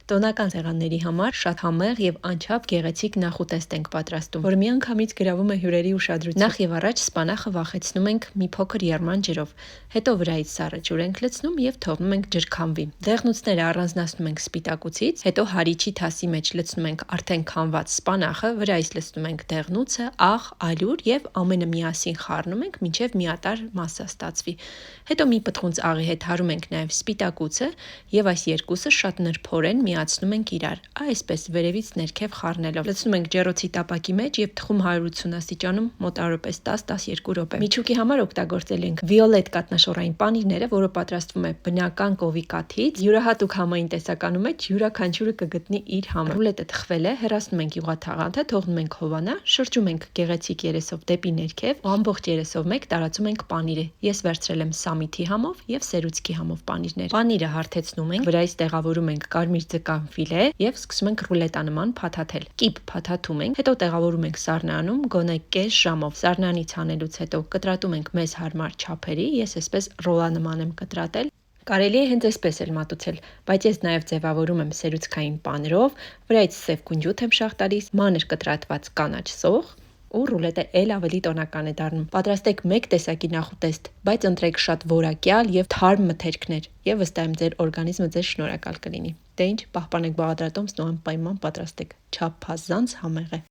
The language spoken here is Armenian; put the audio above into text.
Տոնական սեղանների համար շատ համեղ եւ անչափ գեղեցիկ նախուտեստ ենք պատրաստում, որը միանգամից գրավում է հյուրերի ուշադրությունը։ Նախ եւ առաջ սպանախը վախեցնում ենք մի փոքր եռման ջրով, հետո վրայից սառը ջուր ենք լցնում եւ թողնում ենք ջրքամվի։ Դեղնուցները առանձնացնում ենք սպիտակուցից, հետո հարիչի թասի մեջ լցնում ենք արդեն քամված սպանախը, վրայից լցնում ենք դեղնուցը, աղ, ալյուր եւ ամենը միասին խառնում ենք մինչեւ միատարր մասսա ստացվի։ Հետո մի պտղունց աղի հետ հարում ենք նաեւ սպիտակուցը եւ այս երկուսը շատ նրբորեն միացնում ենք իրար, այսպես վերևից ներքև խառնելով։ Լցնում ենք ջեռոցի տապակի մեջ եւ թխում 180 աստիճանում մոտավորապես 10-12 րոպե։ Միջուկի համար օգտագործել ենք վիոլետ կաթնաշոռային պանիրները, որը պատրաստվում է բնական կովի կաթից։ Յուրահատուկ համային տեսականում մեջ յուրաքանչյուրը կգտնի իր համը։ Ռուլետը թխվել է, հեռացնում ենք յուղաթաղանթը, թողնում ենք հովանա, շրջում ենք գեղեցիկ երեսով դեպի ներքև, ամբողջ երեսով մեկ տարածում ենք պանիրը։ Ես վերցրել եմ սամիթի համով եւ սերուցքի համով պանիրներ։ Պանիրը հարթեցնում ենք, վրայից տեղավորում ենք կարմիր ձկան ֆիլե եւ սկսում ենք ռուլետանման փաթաթել։ Կիպ փաթաթում ենք, հետո տեղավորում ենք սառնանում գոնե կես ժամով։ Սառնանից հանելուց հետո կտրատում ենք մեզ հարմար չափերի, ես այսպես ռոլանման եմ կտրատել։ Կարելի է հենց այսպես էլ մատուցել, բայց ես նաև ձևավորում եմ սերուցքային պանրով, վրայից սև կունջութ եմ շաղ տալիս, մանր կտրատված կանաչ սոխ ու ռուլետը էլ ավելի տոնական է դառնում։ Պատրաստեք մեկ տեսակի նախուտեստ, բայց ընտրեք շատ որակյալ եւ թարմ մթերքներ, եւ վստահ եմ ձեր օրգանիզմը ձեզ շնորհակալ կլինի։ Դե ինչ, պահպանեք բաղադրատոմսն ու անպայման պատրաստեք, չափազանց համեղ է։